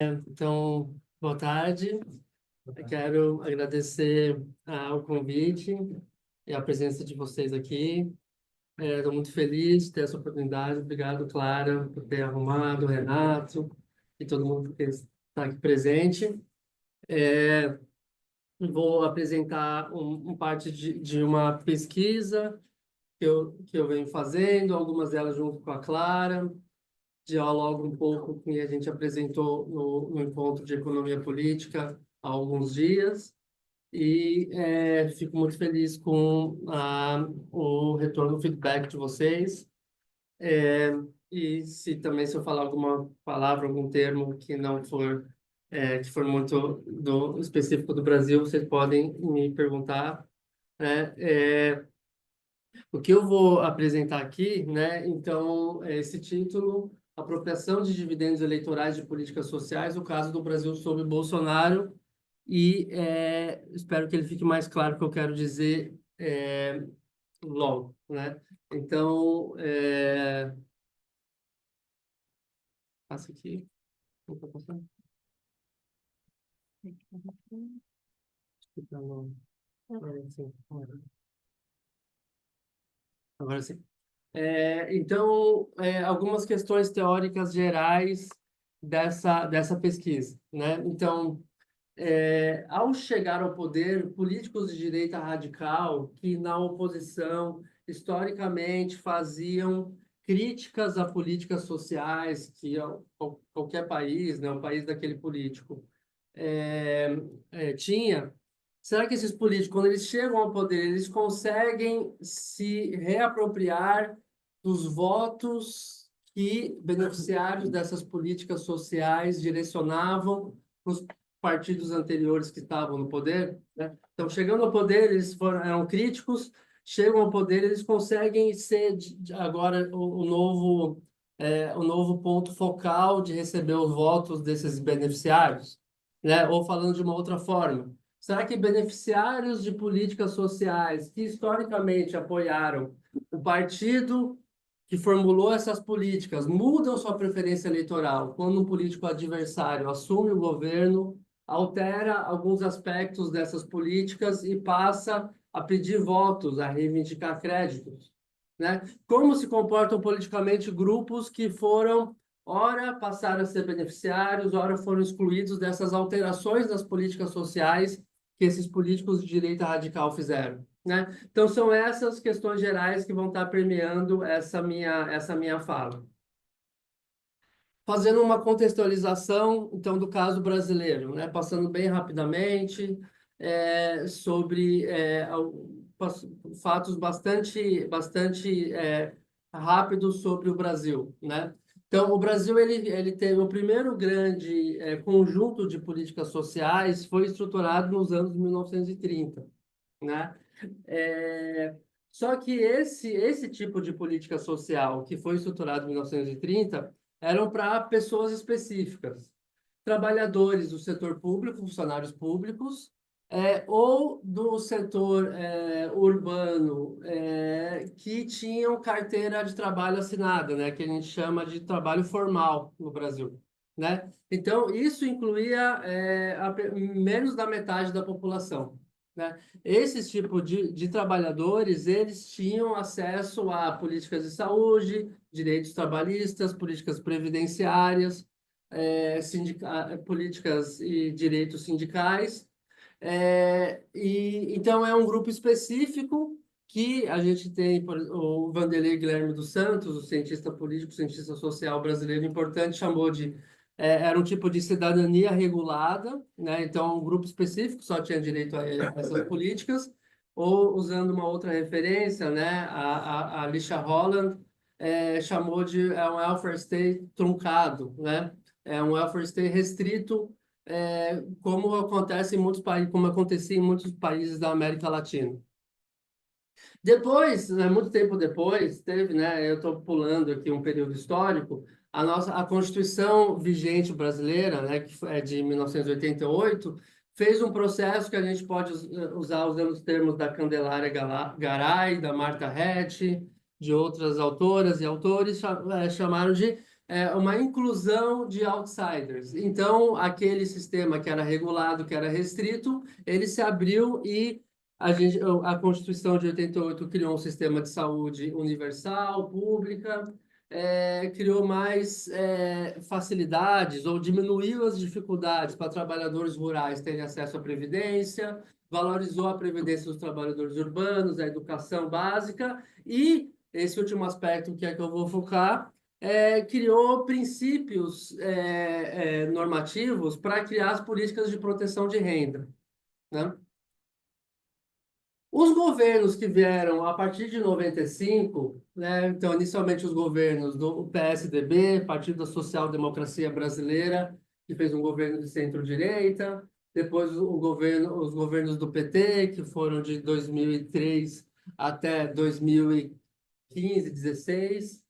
Então, boa tarde. Eu quero agradecer o convite e a presença de vocês aqui. Estou muito feliz de ter essa oportunidade. Obrigado, Clara, por ter arrumado, Renato e todo mundo que está aqui presente. Vou apresentar parte de uma pesquisa que eu venho fazendo, algumas delas junto com a Clara. Dialogo um pouco com o que a gente apresentou no encontro de economia política há alguns dias e fico muito feliz com o retorno, o feedback de vocês. E se eu falar alguma palavra, algum termo que não for que for muito específico do Brasil, vocês podem me perguntar, né? O que eu vou apresentar aqui, né? Então, esse título, Apropriação de Dividendos Eleitorais de Políticas Sociais, o caso do Brasil sob Bolsonaro, e espero que ele fique mais claro o que eu quero dizer logo, né? Então, passa aqui. Não tá passando? Tá bom. Agora sim. Então, algumas questões teóricas gerais dessa pesquisa, né? Então, ao chegar ao poder, políticos de direita radical que na oposição historicamente faziam críticas a políticas sociais que qualquer país, né, o país daquele político tinha. Será que esses políticos, quando eles chegam ao poder, eles conseguem se reapropriar dos votos que beneficiários dessas políticas sociais direcionavam para os partidos anteriores que estavam no poder, né? Então, chegando ao poder, eram críticos, chegam ao poder, eles conseguem ser agora o novo ponto focal de receber os votos desses beneficiários, né? Ou falando de uma outra forma, será que beneficiários de políticas sociais que historicamente apoiaram o partido que formulou essas políticas mudam sua preferência eleitoral quando um político adversário assume o governo, altera alguns aspectos dessas políticas e passa a pedir votos, a reivindicar créditos, né? Como se comportam politicamente grupos que foram, ora, passaram a ser beneficiários, ora, foram excluídos dessas alterações das políticas sociais que esses políticos de direita radical fizeram, né? Então, são essas questões gerais que vão estar permeando essa minha fala. Fazendo uma contextualização, então, do caso brasileiro, né? Passando bem rapidamente sobre fatos bastante rápidos sobre o Brasil, né? Então, o Brasil ele teve o primeiro grande conjunto de políticas sociais foi estruturado nos anos 1930, né? É, Só que esse tipo de política social que foi estruturado em 1930 eram para pessoas específicas, trabalhadores do setor público, funcionários públicos, ou do setor urbano, que tinham carteira de trabalho assinada, né, que a gente chama de trabalho formal no Brasil, né? Então, isso incluía menos da metade da população, né? Esses tipos de trabalhadores, eles tinham acesso a políticas de saúde, direitos trabalhistas, políticas previdenciárias, políticas e direitos sindicais. Então, é um grupo específico que a gente tem o Vanderlei Guilherme dos Santos, o cientista político, cientista social brasileiro importante, chamou de era um tipo de cidadania regulada, né? Então, um grupo específico só tinha direito a essas políticas, ou usando uma outra referência, né? A Alicia Holland chamou de um welfare state truncado, né? É um welfare state restrito, como acontece em muitos países, como acontecia em muitos países da América Latina. Depois, né, muito tempo depois, teve, né, eu estou pulando aqui um período histórico, a Constituição vigente brasileira, né, que é de 1988, fez um processo que a gente pode usar usando os termos da Candelária Garay, da Marta Hatt, de outras autoras e autores, chamaram de uma inclusão de outsiders. Então, aquele sistema que era regulado, que era restrito, ele se abriu e a Constituição de 88 criou um sistema de saúde universal, pública, criou mais facilidades ou diminuiu as dificuldades para trabalhadores rurais terem acesso à previdência, valorizou a previdência dos trabalhadores urbanos, a educação básica e esse último aspecto que é que eu vou focar criou princípios normativos para criar as políticas de proteção de renda, né? Os governos que vieram a partir de 95, né, então, inicialmente os governos do PSDB, Partido da Social Democracia Brasileira, que fez um governo de centro-direita, depois os governos do PT, que foram de 2003 até 2015, 16,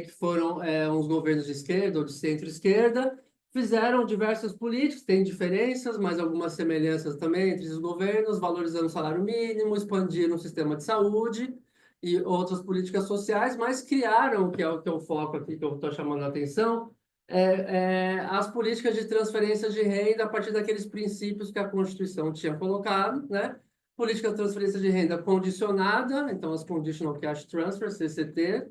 que foram uns governos de esquerda ou de centro-esquerda, fizeram diversas políticas, tem diferenças, mas algumas semelhanças também entre os governos, valorizando o salário mínimo, expandiram o sistema de saúde e outras políticas sociais, mas criaram, que é o foco aqui que eu estou chamando a atenção, as políticas de transferência de renda a partir daqueles princípios que a Constituição tinha colocado, né? Política de transferência de renda condicionada, então as Conditional Cash Transfers, CCT,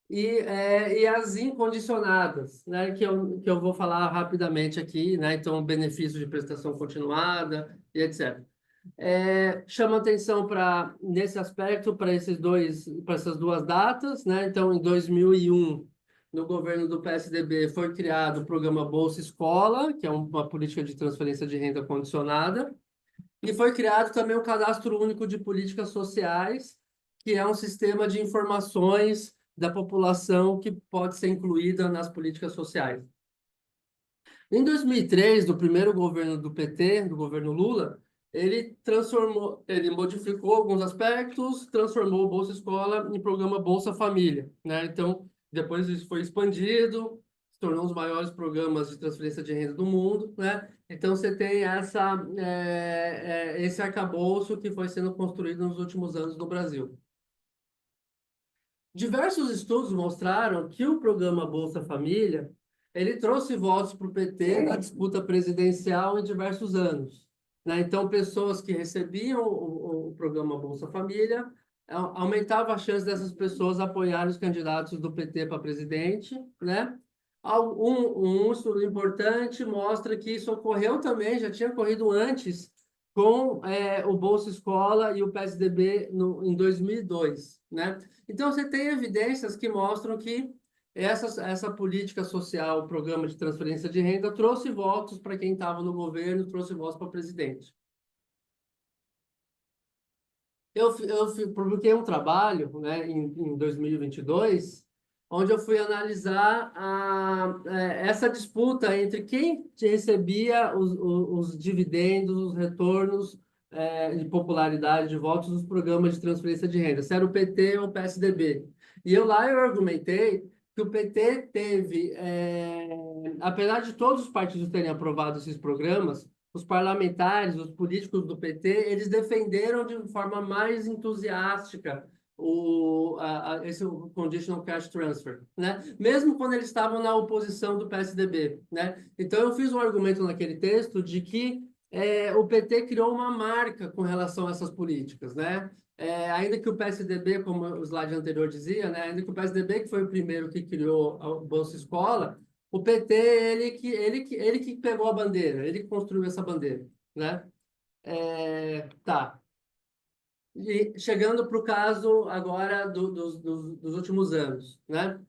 e as incondicionadas, né, que eu vou falar rapidamente aqui, né, então benefício de prestação continuada e etc. Chama atenção para nesse aspecto para essas duas datas, né? Então, em 2001, no governo do PSDB, foi criado o programa Bolsa Escola, que é uma política de transferência de renda condicionada, e foi criado também o Cadastro Único de Políticas Sociais, que é um sistema de informações da população que pode ser incluída nas políticas sociais. Em 2003, do primeiro governo do PT, do governo Lula, ele modificou alguns aspectos, transformou o Bolsa Escola em programa Bolsa Família, né? Então, depois isso foi expandido, se tornou um dos maiores programas de transferência de renda do mundo, né? Então, você tem esse arcabouço que foi sendo construído nos últimos anos no Brasil. Diversos estudos mostraram que o programa Bolsa Família ele trouxe votos para o PT na disputa presidencial em diversos anos, né? Então, pessoas que recebiam o programa Bolsa Família aumentava a chance dessas pessoas apoiarem os candidatos do PT para presidente, né? Um estudo importante mostra que isso ocorreu também, já tinha ocorrido antes, com o Bolsa Escola e o PSDB em 2002, né? Então, você tem evidências que mostram que essa política social, o programa de transferência de renda, trouxe votos para quem estava no governo, trouxe votos para o presidente. Eu publiquei um trabalho, né, em 2022, onde eu fui analisar essa disputa entre quem recebia os dividendos, os retornos de popularidade de votos dos programas de transferência de renda, se era o PT ou o PSDB. E eu argumentei que o PT teve, apesar de todos os partidos terem aprovado esses programas, os parlamentares, os políticos do PT, eles defenderam de forma mais entusiástica esse Conditional Cash Transfer, né? Mesmo quando eles estavam na oposição do PSDB, né? Então, eu fiz um argumento naquele texto de que o PT criou uma marca com relação a essas políticas, né? Ainda que o PSDB, como o slide anterior dizia, né? Ainda que o PSDB, que foi o primeiro que criou o Bolsa Escola, o PT, ele que pegou a bandeira, ele que construiu essa bandeira, né? Tá. E chegando para o caso agora dos últimos anos, né?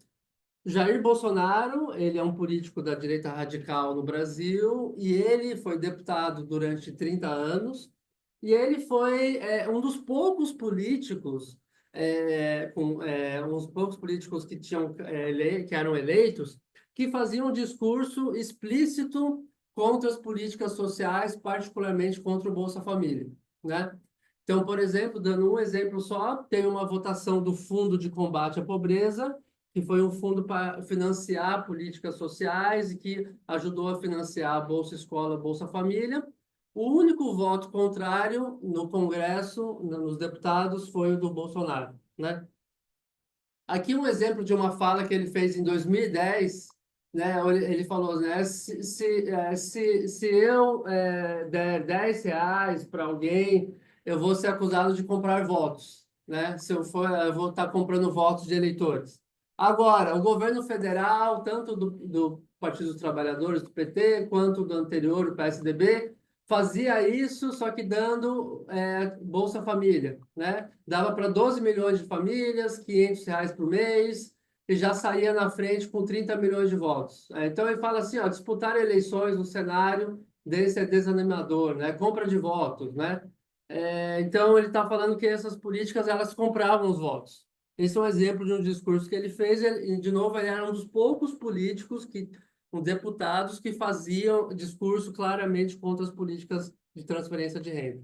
Jair Bolsonaro, ele é um político da direita radical no Brasil e ele foi deputado durante 30 anos e ele foi um dos poucos políticos, uns poucos políticos que eram eleitos, que faziam um discurso explícito contra as políticas sociais, particularmente contra o Bolsa Família, né? Então, por exemplo, dando um exemplo só, tem uma votação do Fundo de Combate à Pobreza, que foi um fundo para financiar políticas sociais e que ajudou a financiar a Bolsa Escola, Bolsa Família. O único voto contrário no Congresso, nos deputados, foi o do Bolsonaro, né? Aqui um exemplo de uma fala que ele fez em 2010, né? Ele falou, né? Se eu der R$ 10 para alguém, eu vou ser acusado de comprar votos, né? Se eu for, eu vou estar comprando votos de eleitores. Agora, o governo federal, tanto do Partido dos Trabalhadores, do PT, quanto do anterior, o PSDB, fazia isso, só que dando Bolsa Família, né? Dava para 12 milhões de famílias, R$ 500 por mês, e já saía na frente com 30 milhões de votos. Então ele fala assim, ó, disputar eleições no cenário desse é desanimador, né? Compra de votos, né? Então ele está falando que essas políticas elas compravam os votos. Esse é um exemplo de um discurso que ele fez, e de novo ele era um dos poucos políticos com deputados que faziam discurso claramente contra as políticas de transferência de renda.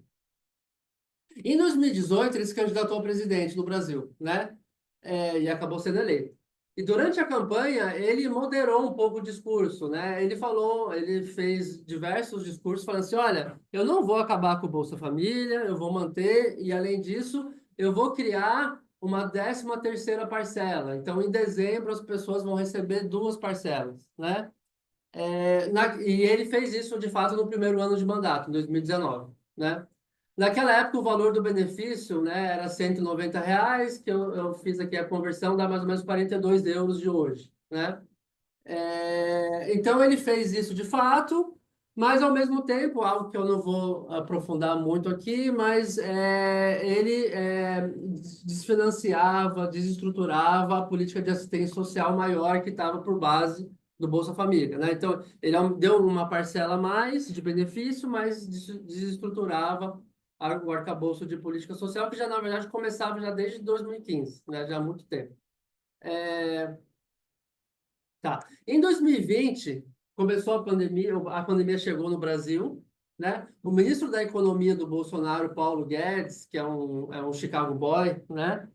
Em 2018, ele se candidatou a presidente no Brasil, né? E acabou sendo eleito. E durante a campanha, ele moderou um pouco o discurso, né? Ele falou, ele fez diversos discursos falando assim, olha, eu não vou acabar com o Bolsa Família, eu vou manter, e além disso, eu vou criar uma 13ª parcela. Então, em dezembro, as pessoas vão receber 2 parcelas, né? E ele fez isso, de fato, no primeiro ano de mandato, em 2019, né? Naquela época, o valor do benefício, né, era R$ 190, que eu fiz aqui a conversão, dá mais ou menos 42 euros de hoje, né? Então, ele fez isso de fato, mas, ao mesmo tempo, algo que eu não vou aprofundar muito aqui, mas ele desfinanciava, desestruturava a política de assistência social maior que estava por base do Bolsa Família, né? Então, ele deu uma parcela a mais de benefício, mas desestruturava o arcabouço de política social, que já, na verdade, começava já desde 2015, né? Já há muito tempo. Tá. Em 2020, começou a pandemia chegou no Brasil, né? O ministro da Economia do Bolsonaro, Paulo Guedes, que é um Chicago boy, né?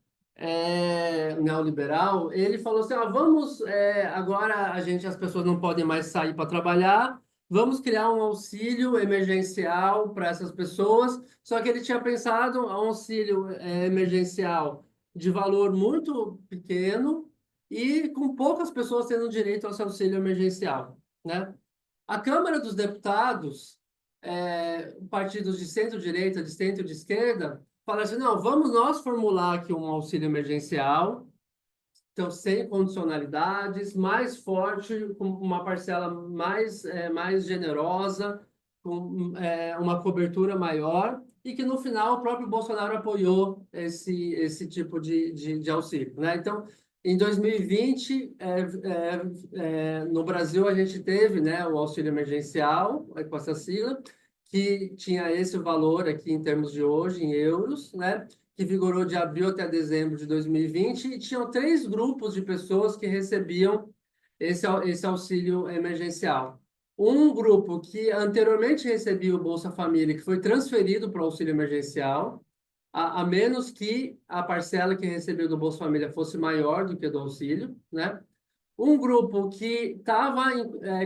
Neoliberal, ele falou assim, vamos, agora as pessoas não podem mais sair para trabalhar, vamos criar um auxílio emergencial para essas pessoas, só que ele tinha pensado um auxílio emergencial de valor muito pequeno, e com poucas pessoas tendo direito ao esse auxílio emergencial, né? A Câmara dos Deputados, partidos de centro-direita, de centro-esquerda, falaram assim, não, vamos nós formular aqui um auxílio emergencial, então sem condicionalidades, mais forte, com uma parcela mais generosa, com uma cobertura maior, e que no final o próprio Bolsonaro apoiou esse tipo de auxílio, né? Então, em 2020, no Brasil, a gente teve, né, o auxílio emergencial, com essa sigla, que tinha esse valor aqui em termos de hoje, em euros, né? Que vigorou de abril até dezembro de 2020, e tinham 3 grupos de pessoas que recebiam esse auxílio emergencial. Um grupo que anteriormente recebia o Bolsa Família, que foi transferido para o auxílio emergencial, a menos que a parcela que recebeu do Bolsa Família fosse maior do que do auxílio, né? Um grupo que estava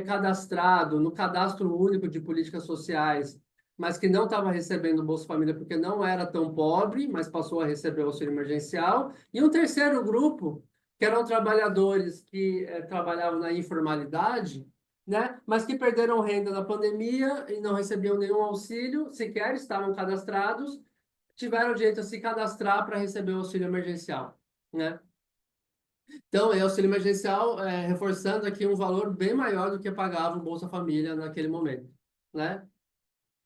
cadastrado no Cadastro Único de Políticas Sociais, mas que não estava recebendo o Bolsa Família porque não era tão pobre, mas passou a receber o auxílio emergencial. E um terceiro grupo, que eram trabalhadores que trabalhavam na informalidade, né, mas que perderam renda na pandemia e não recebiam nenhum auxílio, sequer estavam cadastrados, tiveram direito a se cadastrar para receber o auxílio emergencial, né? Então, é auxílio emergencial, reforçando aqui um valor bem maior do que pagava o Bolsa Família naquele momento, né?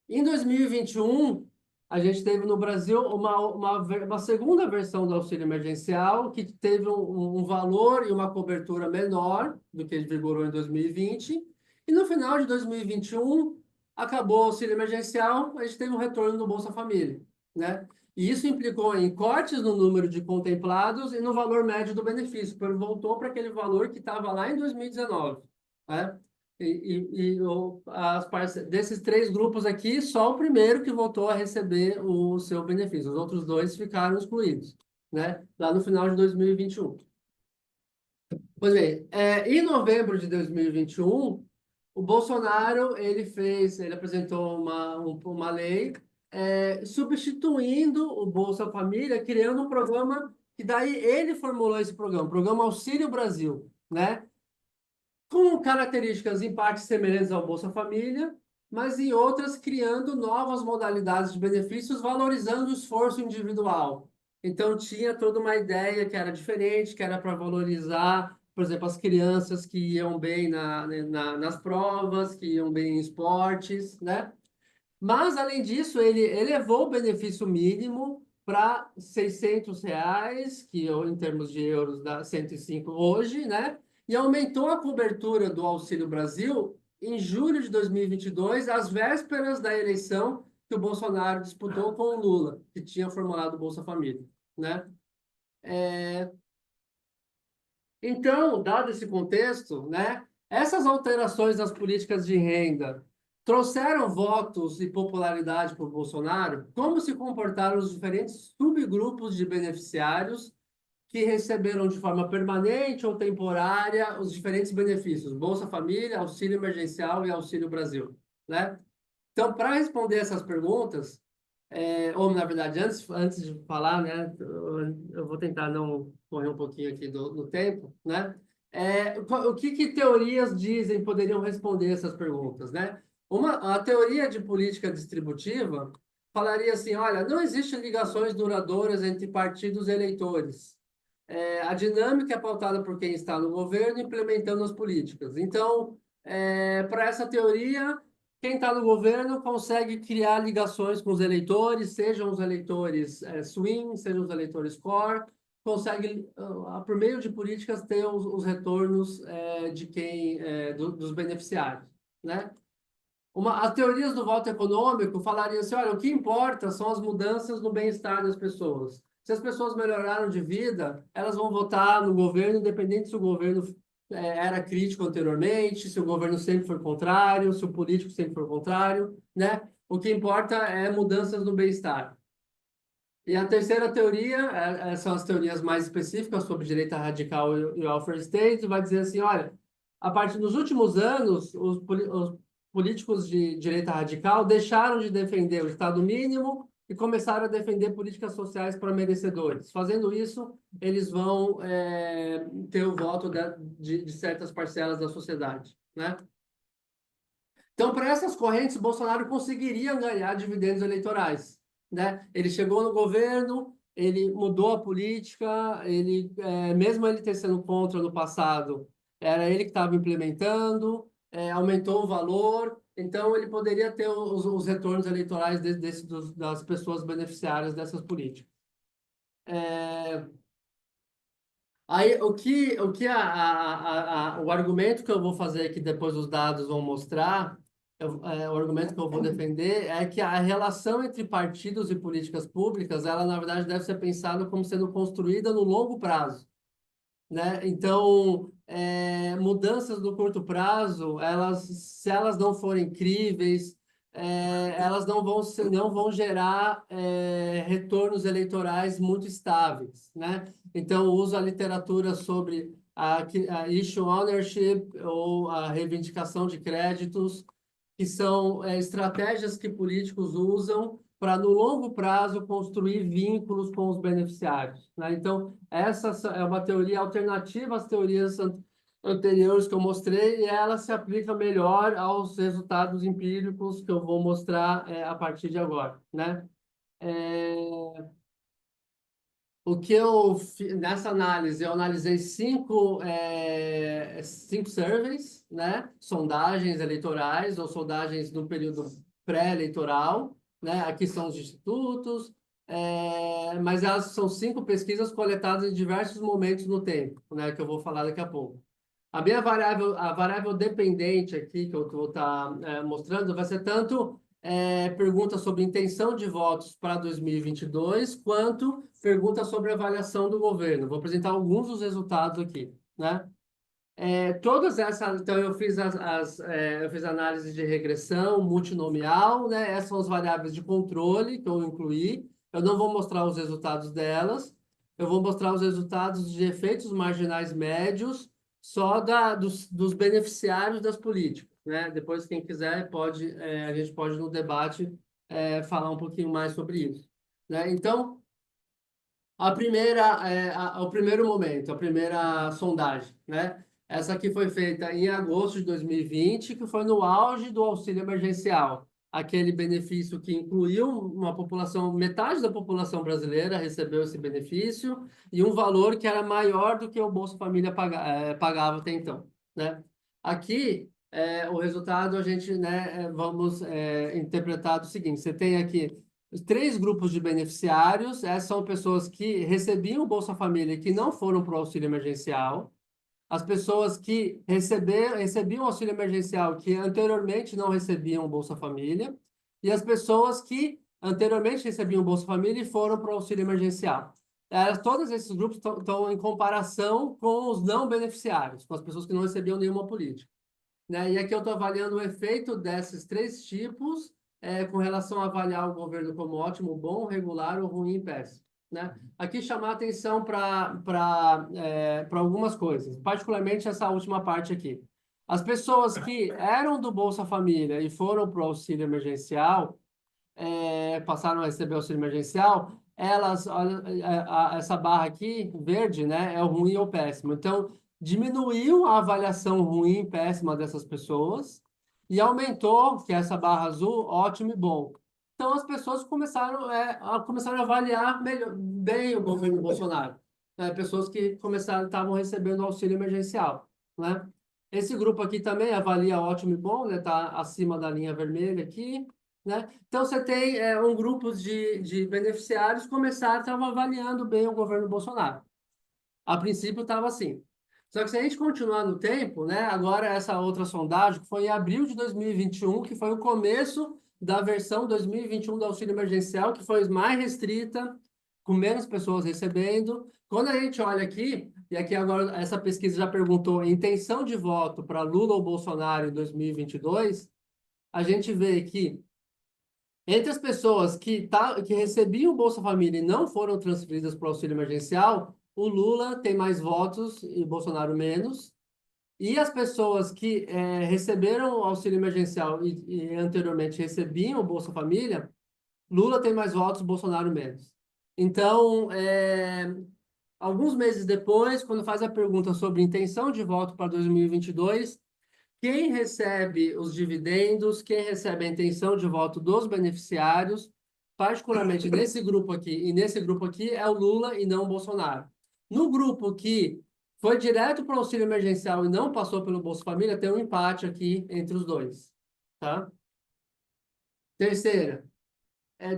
Em 2021, a gente teve no Brasil uma segunda versão do auxílio emergencial, que teve um valor e uma cobertura menor do que vigorou em 2020. E no final de 2021, acabou o auxílio emergencial, a gente teve um retorno do Bolsa Família, né? E isso implicou em cortes no número de contemplados e no valor médio do benefício, porque ele voltou para aquele valor que estava lá em 2019, né? Desses 3 grupos aqui, só o primeiro que voltou a receber o seu benefício. Os outros 2 ficaram excluídos, né? Lá no final de 2021. Pois bem, em novembro de 2021, o Bolsonaro ele apresentou uma lei substituindo o Bolsa Família, criando um programa E daí ele formulou esse programa, o Programa Auxílio Brasil, né? Com características em parte semelhantes ao Bolsa Família, mas em outras criando novas modalidades de benefícios, valorizando o esforço individual. Então tinha toda uma ideia que era diferente, que era para valorizar, por exemplo, as crianças que iam bem nas provas, que iam bem em esportes, né? Mas, além disso, ele elevou o benefício mínimo para R$ 600, que em termos de euros dá 105 hoje, né? E aumentou a cobertura do Auxílio Brasil em julho de 2022, às vésperas da eleição que o Bolsonaro disputou com o Lula, que tinha formulado o Bolsa Família, né? Então, dado esse contexto, né, essas alterações nas políticas de renda trouxeram votos e popularidade para o Bolsonaro? Como se comportaram os diferentes subgrupos de beneficiários que receberam de forma permanente ou temporária os diferentes benefícios, Bolsa Família, Auxílio Emergencial e Auxílio Brasil, né? Então, para responder essas perguntas, ou na verdade, antes de falar, né, eu vou tentar não correr um pouquinho aqui no tempo, né? O que teorias dizem poderiam responder essas perguntas, né? A teoria de política distributiva falaria assim, olha, não existem ligações duradouras entre partidos e eleitores. A dinâmica é pautada por quem está no governo implementando as políticas. Então, para essa teoria, quem está no governo consegue criar ligações com os eleitores, sejam os eleitores swing, sejam os eleitores core, consegue, por meio de políticas, ter os retornos de dos beneficiários, né? As teorias do voto econômico falariam assim, olha, o que importa são as mudanças no bem-estar das pessoas. Se as pessoas melhoraram de vida, elas vão votar no governo, independente se o governo era crítico anteriormente, se o governo sempre foi contrário, se o político sempre foi contrário, né? O que importa é mudanças no bem-estar. E a terceira teoria, são as teorias mais específicas sobre direita radical e welfare state, vai dizer assim, olha, a partir dos últimos anos, os políticos de direita radical deixaram de defender o Estado mínimo e começaram a defender políticas sociais para merecedores. Fazendo isso, eles vão ter o voto de certas parcelas da sociedade, né? Então, para essas correntes, Bolsonaro conseguiria ganhar dividendos eleitorais, né? Ele chegou no governo, ele mudou a política, mesmo ele ter sido contra no passado, era ele que estava implementando, aumentou o valor, então ele poderia ter os retornos eleitorais das pessoas beneficiárias dessas políticas. Aí, o argumento que eu vou fazer aqui depois os dados vão mostrar, o argumento que eu vou defender é que a relação entre partidos e políticas públicas, ela na verdade deve ser pensada como sendo construída no longo prazo, né? Então, mudanças no curto prazo, se elas não forem críveis, elas não vão gerar retornos eleitorais muito estáveis, né? Então, uso a literatura sobre a issue ownership ou a reivindicação de créditos, que são estratégias que políticos usam para, no longo prazo, construir vínculos com os beneficiários, né? Então, essa é uma teoria alternativa às teorias anteriores que eu mostrei e ela se aplica melhor aos resultados empíricos que eu vou mostrar a partir de agora, né? É, nessa análise, eu analisei cinco surveys, né? Sondagens eleitorais ou sondagens no período pré-eleitoral, né? Aqui são os institutos, mas elas são cinco pesquisas coletadas em diversos momentos no tempo, né? Que eu vou falar daqui a pouco. A variável dependente aqui que eu vou estar mostrando vai ser tanto perguntas sobre intenção de votos para 2022, quanto perguntas sobre avaliação do governo. Vou apresentar alguns dos resultados aqui, né? Todas essas, então eu fiz análise de regressão multinomial, né? Essas são as variáveis de controle que eu incluí. Eu não vou mostrar os resultados delas. Eu vou mostrar os resultados de efeitos marginais médios só dos beneficiários das políticas, né? Depois, quem quiser, a gente pode no debate falar um pouquinho mais sobre isso, né? Então, O primeiro momento, a primeira sondagem, né? Essa aqui foi feita em agosto de 2020, que foi no auge do auxílio emergencial, aquele benefício que incluiu uma população, metade da população brasileira recebeu esse benefício e um valor que era maior do que o Bolsa Família pagava até então, né? Aqui, o resultado a gente, né, vamos interpretar do seguinte: você tem aqui os três grupos de beneficiários, essas são pessoas que recebiam o Bolsa Família e que não foram para o auxílio emergencial, as pessoas que recebiam o auxílio emergencial que anteriormente não recebiam o Bolsa Família, e as pessoas que anteriormente recebiam o Bolsa Família e foram para o auxílio emergencial. Todos esses grupos estão em comparação com os não beneficiários, com as pessoas que não recebiam nenhuma política, né? E aqui eu estou avaliando o efeito desses três tipos com relação a avaliar o governo como ótimo, bom, regular ou ruim, péssimo, né? Aqui chamar atenção para algumas coisas, particularmente essa última parte aqui. As pessoas que eram do Bolsa Família e foram para o auxílio emergencial, passaram a receber auxílio emergencial, elas, olha, essa barra aqui, verde, né, é o ruim ou péssimo. Então, diminuiu a avaliação ruim e péssima dessas pessoas e aumentou, que é essa barra azul, ótimo e bom. Então, as pessoas começaram a avaliar bem o governo Bolsonaro, né? Pessoas que estavam recebendo auxílio emergencial, né? Esse grupo aqui também avalia ótimo e bom, né? Está acima da linha vermelha aqui, né? Então, você tem um grupo de beneficiários estavam avaliando bem o governo Bolsonaro. A princípio estava assim. Só que se a gente continuar no tempo, né? Agora essa outra sondagem, que foi em abril de 2021, que foi o começo da versão 2021 do auxílio emergencial, que foi mais restrita, com menos pessoas recebendo. Quando a gente olha aqui, e aqui agora essa pesquisa já perguntou intenção de voto para Lula ou Bolsonaro em 2022, a gente vê que entre as pessoas que recebiam o Bolsa Família e não foram transferidas para o auxílio emergencial, o Lula tem mais votos e Bolsonaro menos. E as pessoas que receberam o auxílio emergencial e anteriormente recebiam o Bolsa Família, Lula tem mais votos, Bolsonaro menos. Então, alguns meses depois, quando faz a pergunta sobre intenção de voto para 2022, quem recebe os dividendos, quem recebe a intenção de voto dos beneficiários, particularmente nesse grupo aqui e nesse grupo aqui, é o Lula e não o Bolsonaro. No grupo que foi direto para o auxílio emergencial e não passou pelo Bolsa Família, tem um empate aqui entre os dois, tá? Terceira,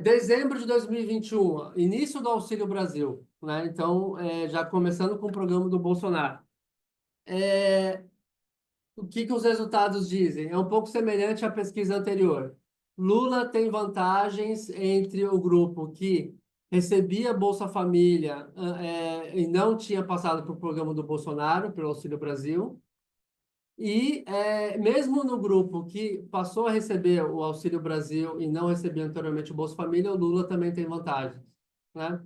dezembro de 2021, início do Auxílio Brasil, né? Então, já começando com o programa do Bolsonaro. O que os resultados dizem? É um pouco semelhante à pesquisa anterior. Lula tem vantagens entre o grupo que recebia Bolsa Família e não tinha passado para o programa do Bolsonaro, pelo Auxílio Brasil, e mesmo no grupo que passou a receber o Auxílio Brasil e não recebia anteriormente o Bolsa Família, o Lula também tem vantagens, né?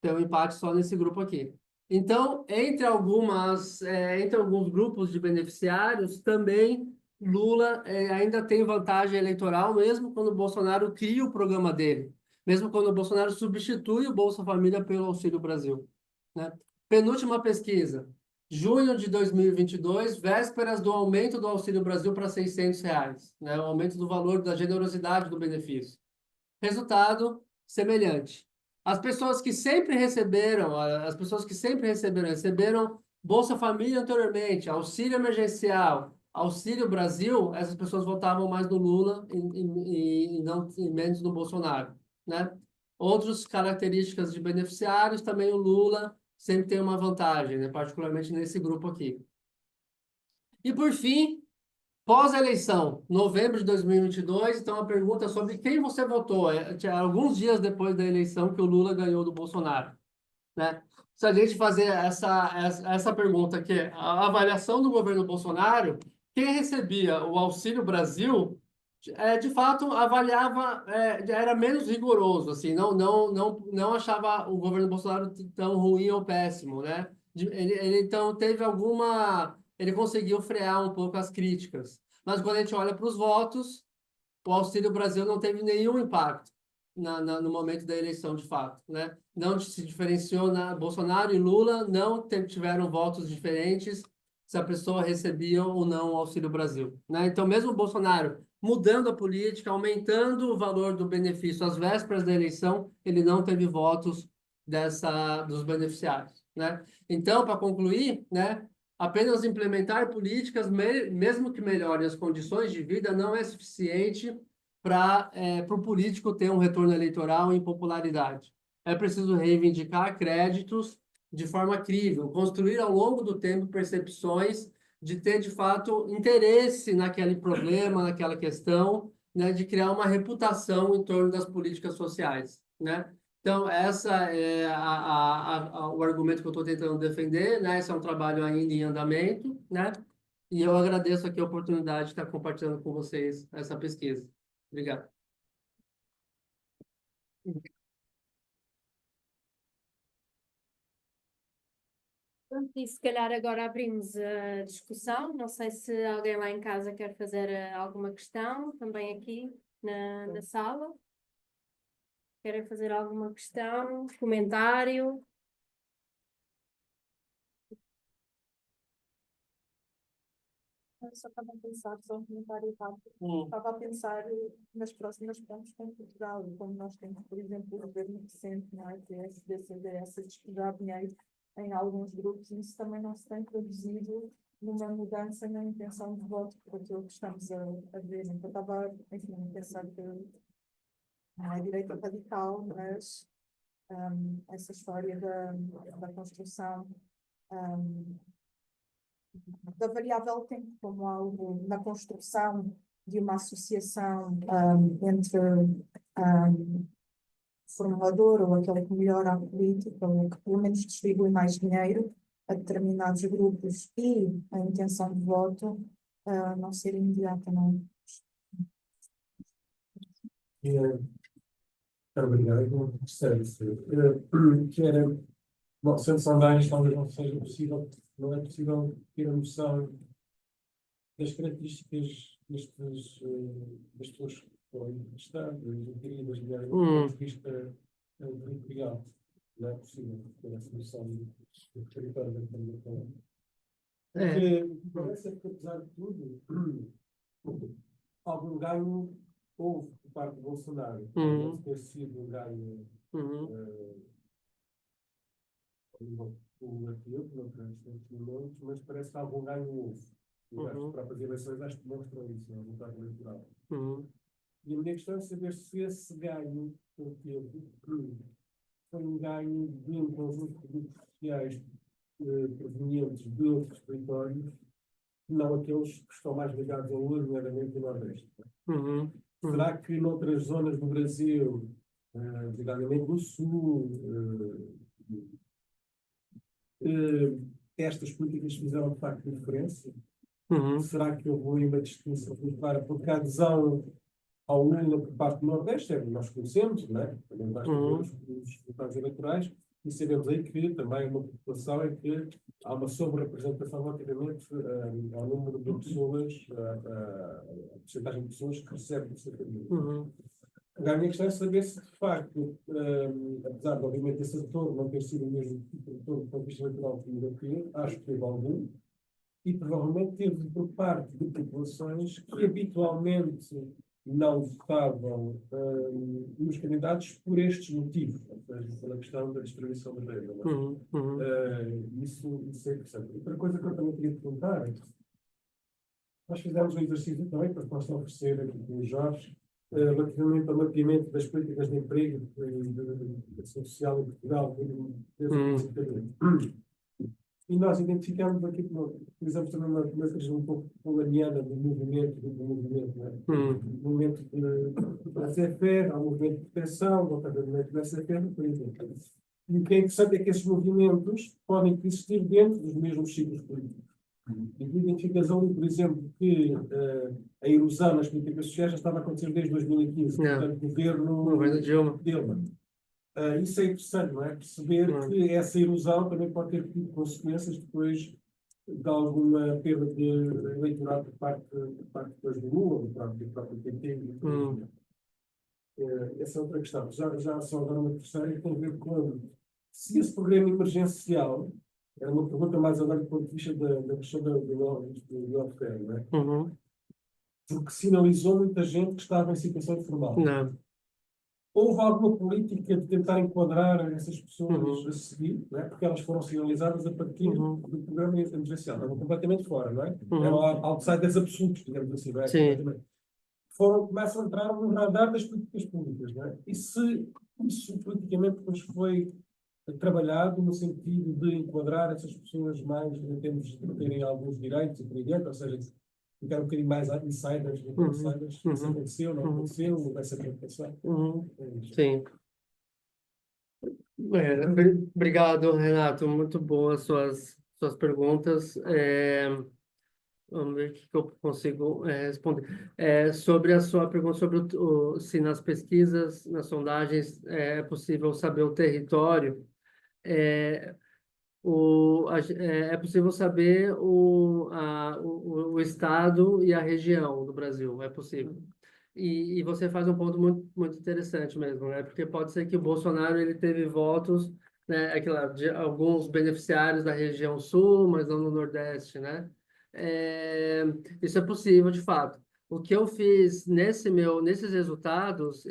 Tem um empate só nesse grupo aqui. Então, entre alguns grupos de beneficiários, também Lula ainda tem vantagem eleitoral, mesmo quando o Bolsonaro cria o programa dele, mesmo quando o Bolsonaro substitui o Bolsa Família pelo Auxílio Brasil, né? Penúltima pesquisa, junho de 2022, vésperas do aumento do Auxílio Brasil para R$ 600, né? O aumento do valor da generosidade do benefício. Resultado semelhante. As pessoas que sempre receberam Bolsa Família anteriormente, auxílio emergencial, Auxílio Brasil, essas pessoas votavam mais no Lula e não, e menos no Bolsonaro, né? Outras características de beneficiários, também o Lula sempre tem uma vantagem, né? Particularmente nesse grupo aqui. E por fim, pós-eleição, novembro de 2022, então a pergunta sobre quem você votou. Tinha alguns dias depois da eleição que o Lula ganhou do Bolsonaro, né? Se a gente fazer essa pergunta aqui, a avaliação do governo Bolsonaro, quem recebia o Auxílio Brasil, de fato avaliava, era menos rigoroso, assim, não achava o governo Bolsonaro tão ruim ou péssimo, né? Ele então teve ele conseguiu frear um pouco as críticas. Mas quando a gente olha para os votos, o Auxílio Brasil não teve nenhum impacto. no momento da eleição, de fato, né? Não se diferenciou Bolsonaro e Lula não tiveram votos diferentes se a pessoa recebia ou não o Auxílio Brasil, né? Então, mesmo o Bolsonaro mudando a política, aumentando o valor do benefício às vésperas da eleição, ele não teve votos dos beneficiários, né? Então, para concluir, né? Apenas implementar políticas, mesmo que melhorem as condições de vida, não é suficiente para o político ter um retorno eleitoral em popularidade. É preciso reivindicar créditos de forma crível, construir ao longo do tempo percepções de ter, de fato, interesse naquele problema, naquela questão, né, de criar uma reputação em torno das políticas sociais, né? Então, essa é o argumento que eu estou tentando defender, né? Esse é um trabalho ainda em andamento, né? E eu agradeço aqui a oportunidade de estar compartilhando com vocês essa pesquisa. Obrigado. Pronto, e se calhar agora abrimos a discussão. Não sei se alguém lá em casa quer fazer alguma questão, também aqui na sala. Querem fazer alguma questão, comentário? Eu só estava a pensar, só um comentário rápido. Estava a pensar nas próximas pontes com Portugal, como nós temos, por exemplo, o governo recente, não é? Que é PSD, CDS, a despejar dinheiro em alguns grupos, e isso também não se tem traduzido numa mudança na intenção de voto, por aquilo que estamos a ver. Então, estava, enfim, a pensar que não é direita radical, mas essa história da construção. Da variável tempo como algo na construção de uma associação entre formulador ou aquele que melhora a política ou que pelo menos distribui mais dinheiro a determinados grupos e a intenção de voto não ser imediata, não é? Obrigado. Que era, bom, sendo sondagens, talvez não seja possível, não é possível ter a noção das características das pessoas que foram entrevistadas, inquiridas, do ponto de vista territorial. Não é possível ter essa noção do território da que estamos a falar. Porque parece que, apesar de tudo, algum ganho houve por parte do Bolsonaro. Deve ter sido um ganho cumulativo, não tantos momentos, mas parece que algum ganho houve. E as próprias eleições acho que demonstram isso, no resultado eleitoral. E a minha questão é saber se esse ganho que ele teve foi um ganho de um conjunto de grupos sociais provenientes de outros territórios, não aqueles que estão mais ligados ao Lula, nomeadamente no Nordeste. Será que noutras zonas do Brasil, designadamente do Sul, estas políticas fizeram de facto diferença? Será que houve uma distinção muito clara? Porque a adesão ao Lula por parte do Nordeste, nós conhecemos, não é? Também basta ver os resultados eleitorais e sabemos aí que também uma população em que há uma sobre-representação relativamente ao número de pessoas, a porcentagem de pessoas que recebem o sacrifício. A minha questão é saber se, de facto, apesar de, obviamente, esse retorno não ter sido o mesmo tipo de retorno do ponto de vista eleitoral que o europeu, acho que teve algum, e provavelmente teve por parte de populações que habitualmente não votavam nos candidatos por estes motivos, ou seja, pela questão da distribuição da renda. Isso é interessante. Outra coisa que eu também queria perguntar é: nós fizemos um exercício também para possa oferecer aqui com os Jorge, relativamente ao mapeamento das políticas de emprego e social em Portugal, e nós identificamos aqui, utilizamos também uma coisa um pouco polaniana do movimento, não é? O movimento da CFR, ao movimento de proteção, ao movimento da CFR, por exemplo. E o que é interessante é que esses movimentos podem existir dentro dos mesmos ciclos políticos. E tu identificas ali, por exemplo, que a erosão nas políticas sociais já estava a acontecer desde 2015, portanto, governo Dilma. Isso é interessante, não é? Perceber que essa erosão também pode ter tido consequências depois de alguma perda de eleitorado por parte depois do Lula, do próprio PT. essa é outra questão. Já só agora uma terceira que tem a ver com se esse programa emergencial, era uma pergunta mais agora do ponto de vista da questão do welfare, não é? Uhum. Porque sinalizou muita gente que estava em situação informal. Não. Houve alguma política de tentar enquadrar essas pessoas Uhum. a seguir, não é? Porque elas foram sinalizadas a partir Uhum. do programa emergencial. Estavam completamente fora, não é? Uhum. Eram outsiders absolutos, digamos assim, não é? Sim. Completamente. Começam a entrar no radar das políticas públicas, não é? E se isso politicamente depois foi trabalhado no sentido de enquadrar essas pessoas mais em termos de terem alguns direitos e por aí dentro, ou seja, ficar um bocadinho mais insiders do que outsiders, isso Uhum. aconteceu, não aconteceu, não vai ser acontecer. Uhum. É isto. Sim. Obrigado, Renato. Muito boas suas perguntas. Vamos ver o que eu consigo responder. Sobre a sua pergunta sobre se nas pesquisas, nas sondagens, é possível saber o território. É, é possível saber o estado e a região do Brasil, é possível. E você faz um ponto muito, muito interessante mesmo, né? Porque pode ser que o Bolsonaro ele teve votos, né, de alguns beneficiários da região sul, mas não no Nordeste, né? É, isso é possível, de fato. O que eu fiz nesses resultados,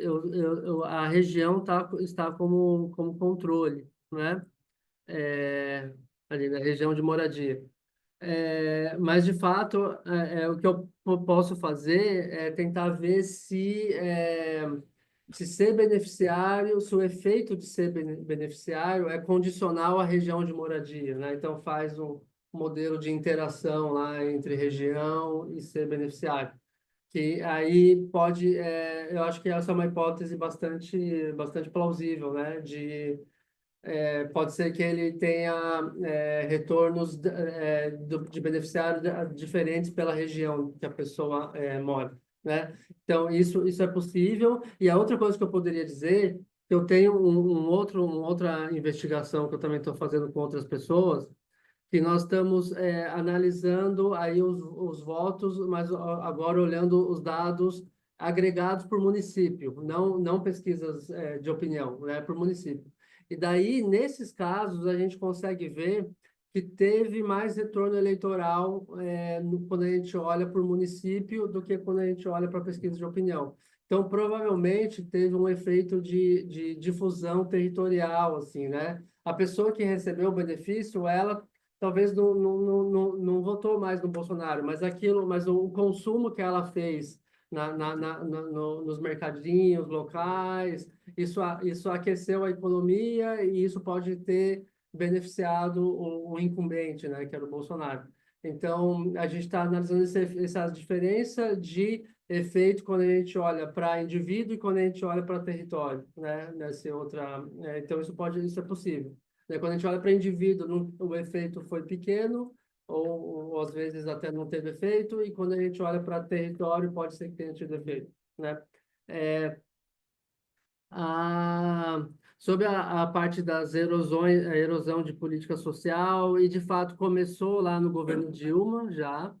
a região está como controle, né? é, Ali na região de moradia. Mas, de fato, o que eu posso fazer é tentar ver se ser beneficiário, se o efeito de ser beneficiário é condicional à região de moradia, né? Então, faz um modelo de interação lá entre região e ser beneficiário. Que aí pode, eu acho que essa é uma hipótese bastante plausível, né? Pode ser que ele tenha retornos de beneficiários diferentes pela região que a pessoa mora, né? Então, isso é possível. E a outra coisa que eu poderia dizer, que eu tenho uma outra investigação que eu também estou fazendo com outras pessoas, que nós estamos analisando aí os votos, mas agora olhando os dados agregados por município, não pesquisas de opinião, né, por município. E daí, nesses casos, a gente consegue ver que teve mais retorno eleitoral quando a gente olha por município do que quando a gente olha para pesquisa de opinião. Então, provavelmente, teve um efeito de difusão territorial, assim, né? A pessoa que recebeu o benefício, ela talvez não votou mais no Bolsonaro, mas o consumo que ela fez nos mercadinhos locais, isso aqueceu a economia e isso pode ter beneficiado o incumbente, né, que era o Bolsonaro. Então, a gente está analisando essa diferença de efeito quando a gente olha para indivíduo e quando a gente olha para território, né, então isso é possível, né? Quando a gente olha para indivíduo, o efeito foi pequeno, ou às vezes até não teve efeito, e quando a gente olha para território, pode ser que tenha tido efeito, né? É, Sobre a parte das erosões, a erosão de política social, e de fato começou lá no governo Dilma, já,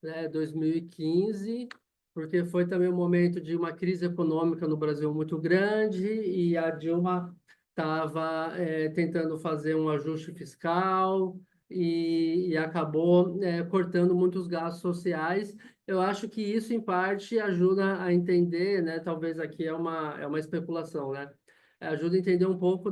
né, 2015, porque foi também um momento de uma crise econômica no Brasil muito grande, e a Dilma estava tentando fazer um ajuste fiscal e acabou cortando muitos gastos sociais. Eu acho que isso, em parte, ajuda a entender, né? Talvez aqui é uma especulação, né? Ajuda a entender um pouco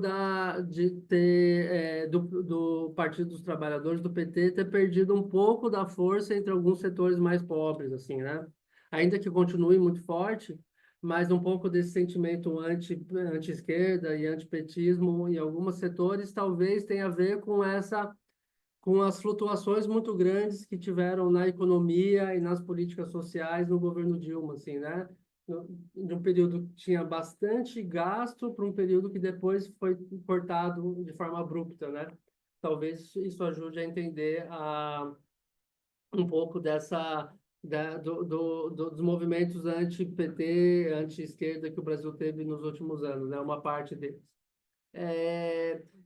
de ter, do Partido dos Trabalhadores, do PT, ter perdido um pouco da força entre alguns setores mais pobres, assim, né? Ainda que continue muito forte, mas um pouco desse sentimento anti-esquerda e antipetismo em alguns setores talvez tenha a ver com as flutuações muito grandes que tiveram na economia e nas políticas sociais no governo Dilma, assim, né? De um período que tinha bastante gasto para um período que depois foi cortado de forma abrupta, né? Talvez isso ajude a entender um pouco dos movimentos anti-PT, anti-esquerda que o Brasil teve nos últimos anos, né? Uma parte deles.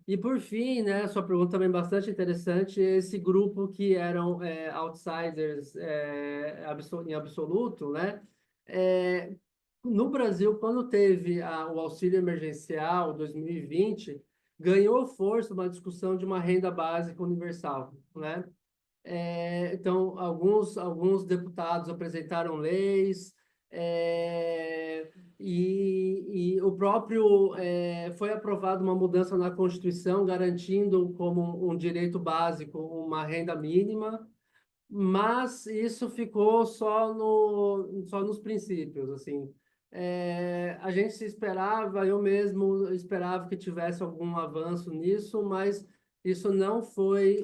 E por fim, né, sua pergunta também bastante interessante, esse grupo que eram outsiders em absoluto, né? no Brasil, quando teve o auxílio emergencial 2020, ganhou força uma discussão de uma renda básica universal, né? Então, alguns deputados apresentaram leis, e o próprio foi aprovada uma mudança na Constituição garantindo como um direito básico uma renda mínima, mas isso ficou só nos princípios, assim. A gente se esperava, eu mesmo esperava que tivesse algum avanço nisso, mas isso não foi,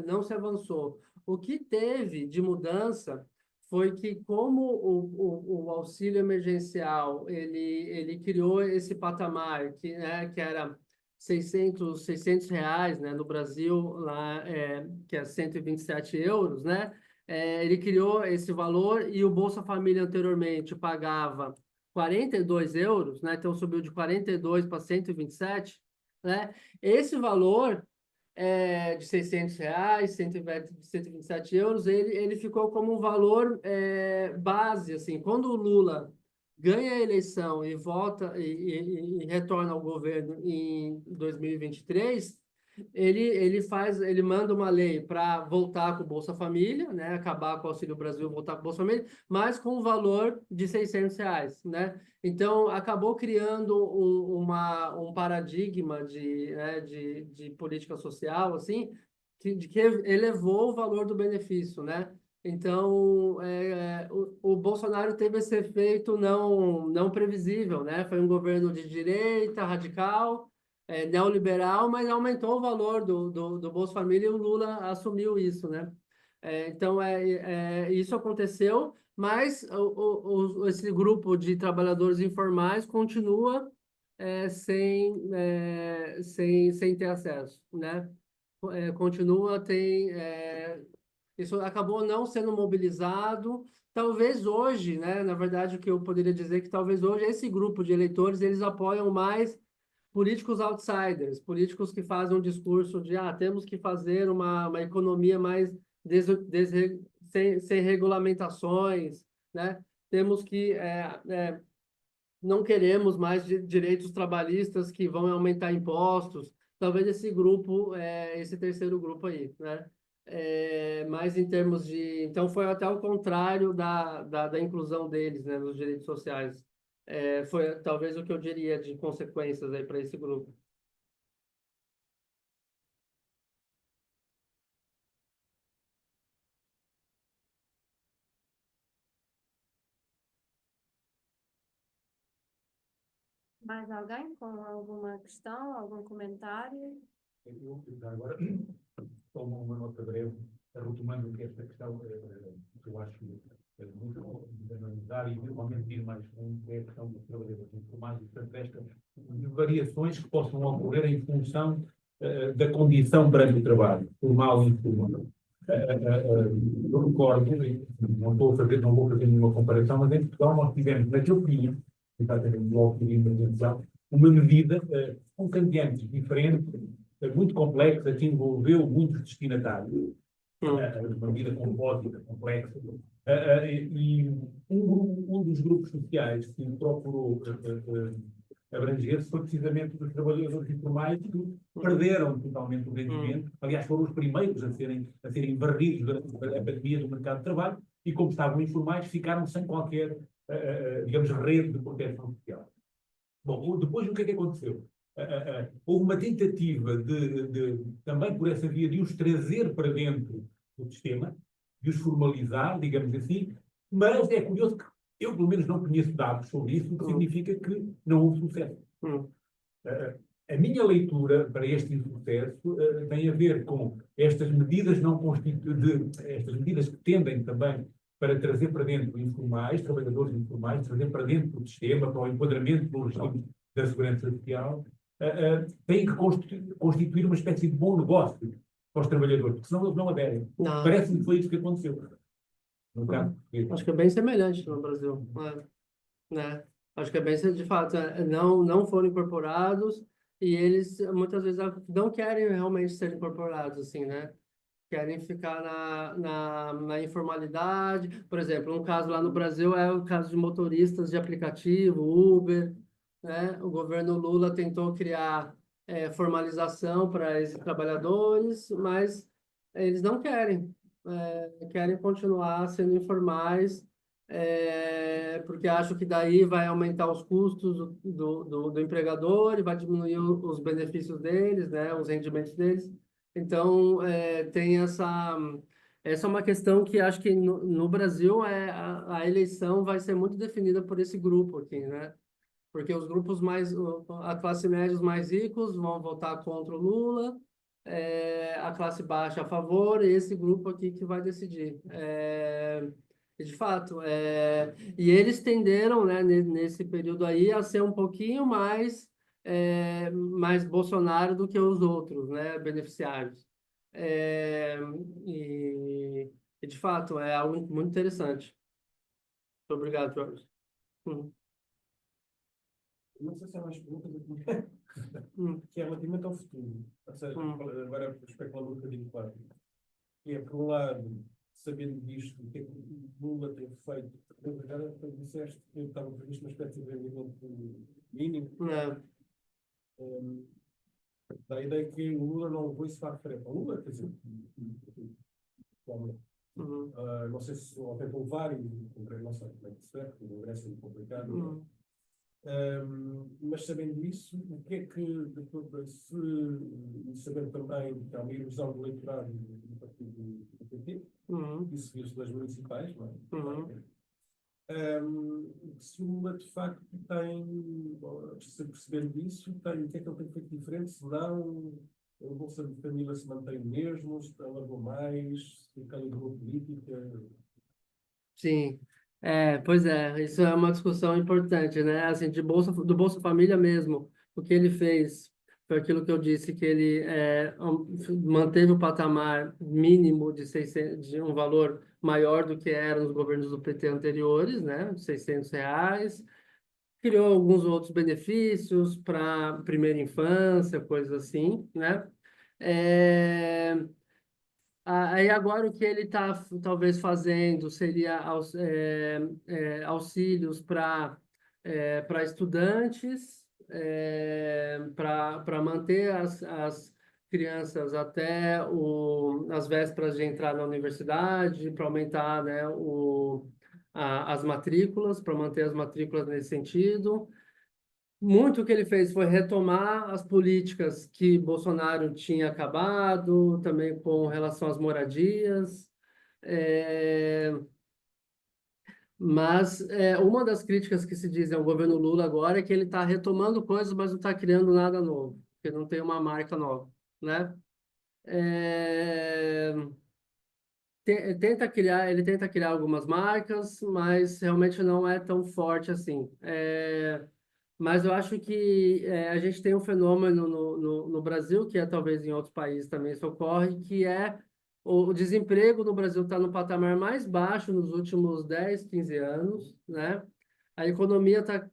não se avançou. O que teve de mudança foi que, como o auxílio emergencial, ele criou esse patamar que era R$ 600, né, no Brasil, lá, que é 127 euros, né? Ele criou esse valor e o Bolsa Família anteriormente pagava 42 euros, né? Então subiu de 42 para 127, né? Esse valor de R$ 600, 127 euros, ele ficou como um valor base, assim. Quando o Lula ganha a eleição e volta e retorna ao governo em 2023, ele manda uma lei para voltar com o Bolsa Família, né, acabar com o Auxílio Brasil, voltar com o Bolsa Família, mas com um valor de R$ 600, né? Então acabou criando um paradigma de política social, assim, que elevou o valor do benefício, né? Então, o Bolsonaro teve esse efeito não previsível, né? Foi um governo de direita, radical, neoliberal, mas aumentou o valor do Bolsa Família e o Lula assumiu isso, né? Então, isso aconteceu, mas esse grupo de trabalhadores informais continua sem ter acesso, né? Continua, isso acabou não sendo mobilizado. Talvez hoje, né? Na verdade, o que eu poderia dizer é que talvez hoje esse grupo de eleitores eles apoiam mais políticos outsiders, políticos que fazem um discurso de temos que fazer uma economia mais sem regulamentações, né? Temos que não queremos mais direitos trabalhistas que vão aumentar impostos. Talvez esse grupo, esse terceiro grupo aí, né? Mas em termos de... Então, foi até o contrário da inclusão deles, né, nos direitos sociais. Foi talvez o que eu diria de consequências aí para esse grupo. Mais alguém com alguma questão, algum comentário? Eu, agora, tomo uma nota breve, retomando que esta questão, que eu acho muito bom de analisar e eventualmente ir mais fundo, que é a questão dos trabalhadores informais e, portanto, estas variações que possam ocorrer em função da condição perante o trabalho, formal e informal. Eu recordo, não vou fazer nenhuma comparação, mas em Portugal nós tivemos, naquele dia, exatamente logo que emergencial, uma medida com cambiantes diferentes, muito complexa, que envolveu muitos destinatários, uma medida compósita, complexa, e um dos grupos sociais que procurou abranger-se foi precisamente dos trabalhadores informais que perderam totalmente o rendimento. Aliás, foram os primeiros a serem varridos durante a pandemia do mercado de trabalho e, como estavam informais, ficaram sem qualquer, digamos, rede de proteção social. Bom, depois o que é que aconteceu? Houve uma tentativa também por essa via de os trazer para dentro do sistema, de os formalizar, digamos assim, mas é curioso que eu, pelo menos, não conheço dados sobre isso, o que significa que não houve sucesso. A minha leitura para este insucesso tem a ver com estas medidas estas medidas que tendem também para trazer para dentro informais, trabalhadores informais, trazer para dentro do sistema, para o enquadramento do regime da segurança social, têm que constituir uma espécie de bom negócio para os trabalhadores, porque senão eles não aderem. Parece-me que foi isso que aconteceu. No caso, acho que é bem semelhante no Brasil, né? Acho que é bem, de fato, não foram incorporados e eles muitas vezes não querem realmente ser incorporados, assim, né? querem ficar na informalidade. Por exemplo, um caso lá no Brasil é o caso de motoristas de aplicativo, Uber, né? O governo Lula tentou criar formalização para esses trabalhadores, mas eles não querem, querem continuar sendo informais, porque acham que daí vai aumentar os custos do empregador e vai diminuir os benefícios deles, né? Os rendimentos deles. Então, tem essa é uma questão que acho que no Brasil a eleição vai ser muito definida por esse grupo aqui, né? Porque os grupos a classe média, os mais ricos, vão votar contra o Lula, a classe baixa a favor, e esse grupo aqui que vai decidir. E de fato, e eles tenderam, né, nesse período aí, a ser um pouquinho mais Bolsonaro do que os outros, né, beneficiários. É, e, e, de fato, é algo muito interessante. Muito obrigado, Jorge. Hum, Não sei se é mais pergunta do que hum, que é relativamente ao futuro. Ou seja, hum. agora especulando um bocadinho, claro. Que é, por um lado, sabendo disto, o que é que o Lula tem feito? Na verdade, tu disseste que estava previsto uma espécie de rendimento mínimo. É, Da ideia que o Lula não levou isso para a frente. O Lula, quer dizer, uhum, não sei se ou tentou levar, e não sei como é que se é, porque o Congresso é muito complicado. uhum. Mas sabendo isso, o que é que, sabendo também que há uma ilusão do eleitorado do partido do PT, Uhum, isso viu-se das municipais, não é? uhum. Se o Lula de facto tem, se percebendo disso, tem, o que é que ele tem feito diferente? Se não, a Bolsa de Família se mantém o mesmo, se alargou mais, se calibrou a política. Sim, pois é, isso é uma discussão importante, né? Assim, do Bolsa Família mesmo, o que ele fez foi aquilo que eu disse, que ele manteve o patamar mínimo de 600, de um valor maior do que era nos governos do PT anteriores, né? R$ 600, criou alguns outros benefícios para primeira infância, coisas assim, né? É, Aí agora o que ele está talvez fazendo seria auxílios para estudantes, para manter as crianças até as vésperas de entrar na universidade, para aumentar, né, as matrículas, para manter as matrículas nesse sentido. Muito o que ele fez foi retomar as políticas que Bolsonaro tinha acabado, também com relação às moradias. É, mas uma das críticas que se diz ao governo Lula agora é que ele está retomando coisas, mas não está criando nada novo, porque não tem uma marca nova, né? É, ele tenta criar algumas marcas, mas realmente não é tão forte assim. Mas eu acho que a gente tem um fenômeno no Brasil, que talvez em outros países também isso ocorre, que é o desemprego no Brasil está no patamar mais baixo nos últimos 10, 15 anos, né? A economia está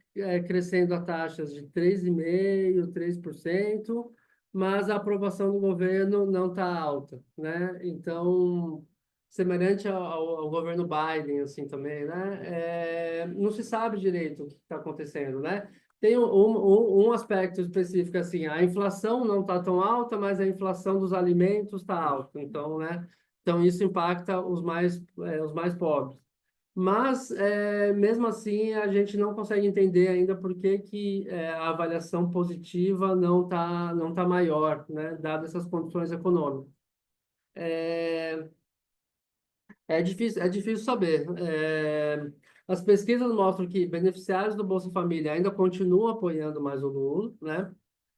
crescendo a taxas de 3,5%, 3%, mas a aprovação do governo não está alta, né? Então, semelhante ao governo Biden, assim, também, né? Não se sabe direito o que está acontecendo, né? Tem um aspecto específico, assim, a inflação não está tão alta, mas a inflação dos alimentos está alta, então, né? Então, isso impacta os mais pobres. Mas, mesmo assim, a gente não consegue entender ainda por que que a avaliação positiva não tá maior, né? Dadas essas condições econômicas. É difícil saber. As pesquisas mostram que beneficiários do Bolsa Família ainda continuam apoiando mais o Lula, né?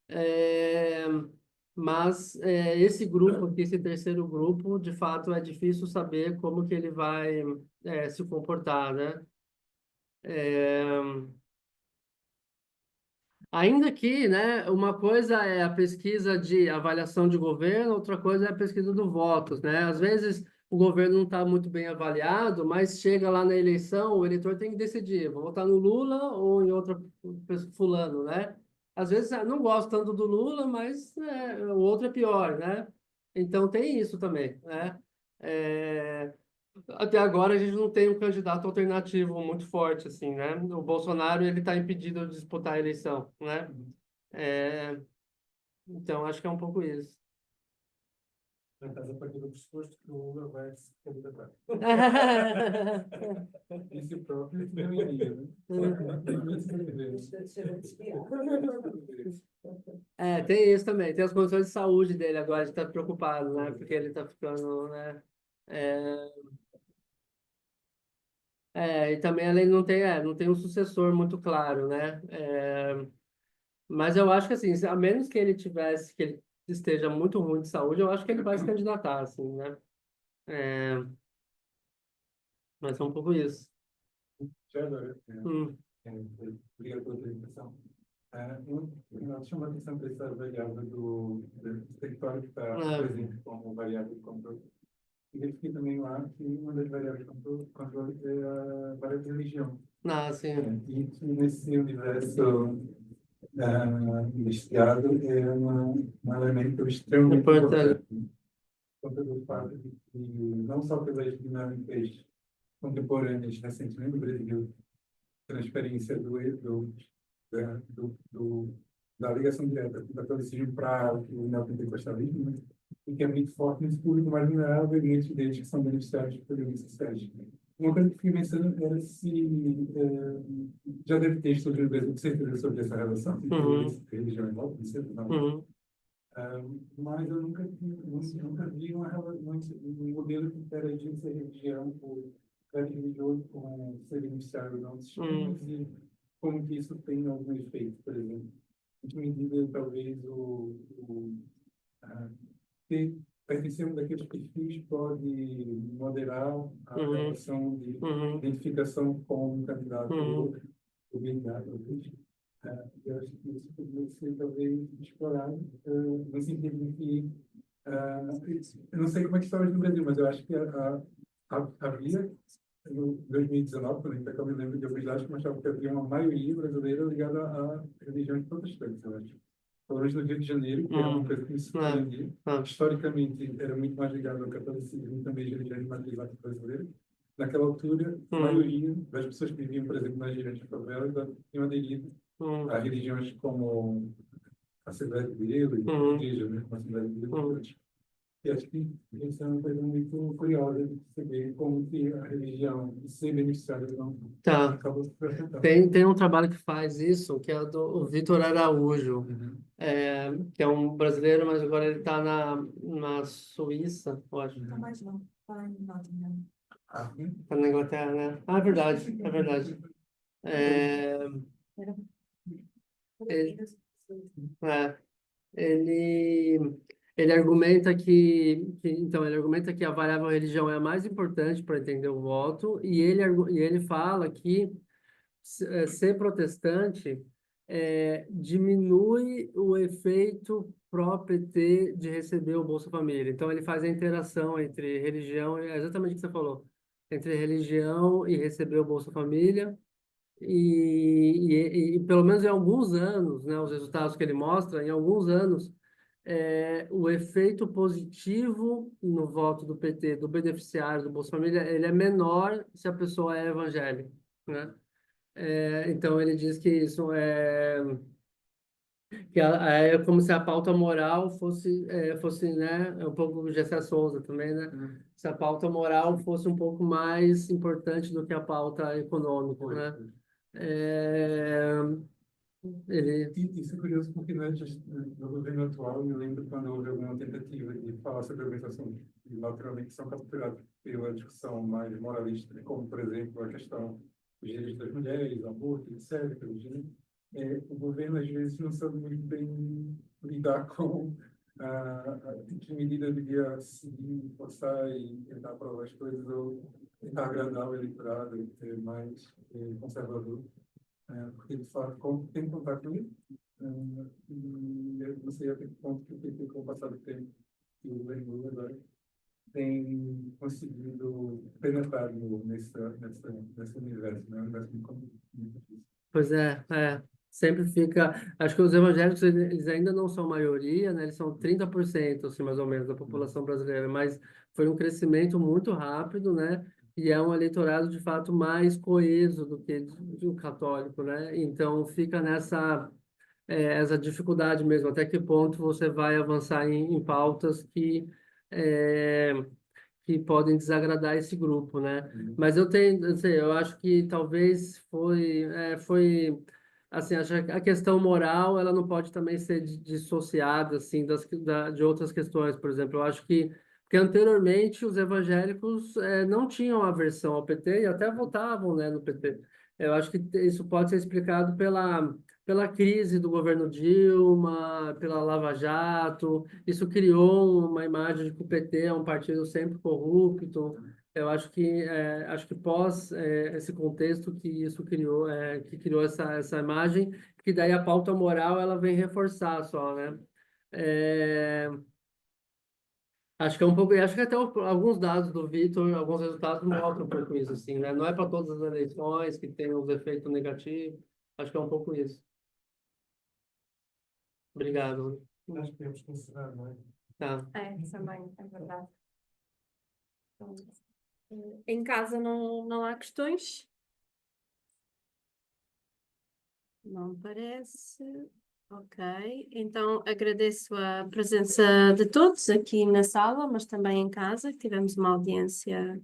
É, mas esse grupo aqui, esse terceiro grupo, de fato, é difícil saber como que ele vai se comportar, né? Ainda que, né, uma coisa é a pesquisa de avaliação de governo, outra coisa é a pesquisa do votos, né? Às vezes o governo não está muito bem avaliado, mas chega lá na eleição, o eleitor tem que decidir, vou votar no Lula ou em outra fulano, né? Às vezes não gosto tanto do Lula, mas o outro é pior, né? Então tem isso também, né? Até agora a gente não tem um candidato alternativo muito forte, assim, né? O Bolsonaro, ele está impedido de disputar a eleição, né? É, então acho que é um pouco isso. Estás a partir do pressuposto que o Lula vai se candidatar. Isso próprio não iria, né? Tem isso também. Tem as condições de saúde dele agora, a gente está preocupado, né? Porque ele está ficando, né? É, e também ele não tem um sucessor muito claro, né? Mas eu acho que assim, a menos que que ele esteja muito ruim de saúde, eu acho que ele vai se candidatar, assim, né? É, mas é um pouco isso. Já agora, Hum, obrigado pela apresentação. Nós chamamos a atenção para essa variável do território que está presente como variável de controle. Identifiquei também lá que uma das variáveis de controle é a variável de religião. sim. E que nesse universo investigado é um elemento extremamente Importante. importante. Conta do fato de que, não só pelas dinâmicas contemporâneas recentemente no Brasil, transferência da, do, do, da ligação direta do catolicismo para o neopentecostalismo, né? E que é muito forte nesse público mais vulnerável e muitos deles que são beneficiados por programas sociais. Uma coisa que eu fiquei pensando era se já deve ter estudos no Brasil, com certeza, sobre essa relação entre religião e voto, não. Mas eu nunca vi um modelo que interagia essa religião por crédito religioso com ser beneficiário ou não dos sistemas e como que isso tem algum efeito, por exemplo. Em que medida, talvez, ter pertencer a um daqueles perfis pode moderar a relação de identificação com um candidato ou candidato, talvez. Eu acho que isso poderia ser talvez explorado no sentido de que eu não sei como é que está hoje no Brasil, mas eu acho que havia em 2019, quando eu me lembro de alguns dados que mostravam que havia uma maioria brasileira ligada a religiões protestantes, eu acho. Pelo menos no Rio de Janeiro, que era uma coisa que me surpreendia. Historicamente, era muito mais ligado ao catolicismo e também às religiões matrizadas brasileiras. Naquela altura, a maioria das pessoas que viviam, por exemplo, nas regiões de favelas, tinham aderido a religiões como a Assembleia de Deus, a igreja, né? A Assembleia de Deus. E acho que isso é uma coisa muito curiosa de perceber como que a religião e ser beneficiária não acabou se apresentando. Tem um trabalho que faz isso, que é o Vitor Araújo, que é um brasileiro, mas agora ele está na Suíça, eu acho. Não, mas não. Está em Nottingham. Está na Inglaterra, né? É verdade, é verdade. Ele, ele, ele argumenta então, ele argumenta que a variável religião é a mais importante para entender o voto, e ele fala que ser protestante diminui o efeito pró-PT de receber o Bolsa Família. Então, ele faz a interação entre religião, é exatamente o que você falou, entre religião e receber o Bolsa Família, e pelo menos em alguns anos, né, os resultados que ele mostra, em alguns anos, o efeito positivo no voto do PT, do beneficiário do Bolsa Família, ele é menor se a pessoa é evangélica, né? Então ele diz que isso é como se a pauta moral fosse, né, um pouco o Gessé Souza também, né? Se a pauta moral fosse um pouco mais importante do que a pauta econômica, né? Ele Isso é curioso porque no governo atual, eu me lembro quando houve alguma tentativa de falar sobre organizações que naturalmente são capturadas pela discussão mais moralista, como, por exemplo, a questão dos direitos das mulheres, aborto, etc. O governo, às vezes, não sabe muito bem lidar com em que medida devia seguir, forçar e tentar aprovar as coisas ou tentar agradar o eleitorado, ser mais conservador. Porque, de fato, como tem contato com ele, e eu não sei até que ponto que o PT, com o passar do tempo, e o governo Lula agora, tem conseguido penetrar nesse universo, né? Um universo muito difícil. Pois sempre fica... Acho que os evangélicos, eles ainda não são maioria, né? Eles são 30%, assim, mais ou menos, da população brasileira, mas foi um crescimento muito rápido, né? E é um eleitorado, de fato, mais coeso do que o católico, né? Então, fica nessa essa dificuldade mesmo, até que ponto você vai avançar em pautas eh, que podem desagradar esse grupo, né? Mas eu sei, eu acho que talvez foi assim, acho que a questão moral ela não pode também ser dissociada assim de outras questões, por exemplo, eu acho que anteriormente os evangélicos não tinham aversão ao PT e até votavam, né, no PT. Eu acho que isso pode ser explicado pela crise do governo Dilma, pela Lava Jato. Isso criou uma imagem de que o PT é um partido sempre corrupto. Eu acho que pós esse contexto que isso criou, que criou essa imagem, que daí a pauta moral ela vem reforçar só, né? É, acho que é um pouco, e acho que até alguns dados do Vitor, alguns resultados mostram um pouco isso, assim, né? Não é para todas as eleições que tem os efeitos negativos. Acho que é um pouco isso. Obrigado. Acho que temos que encerrar, não é? Tá. Também, é verdade. Então, em casa não há questões? Não parece. Ok. Então agradeço a presença de todos aqui na sala, mas também em casa, que tivemos uma audiência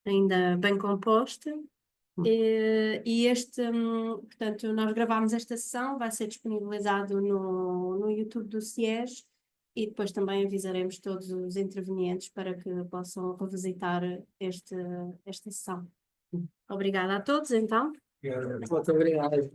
ainda bem composta. Portanto, nós gravámos esta sessão, vai ser disponibilizado no YouTube do SIES e depois também avisaremos todos os intervenientes para que possam revisitar esta sessão. Obrigada a todos, então. Obrigado. Muito obrigado.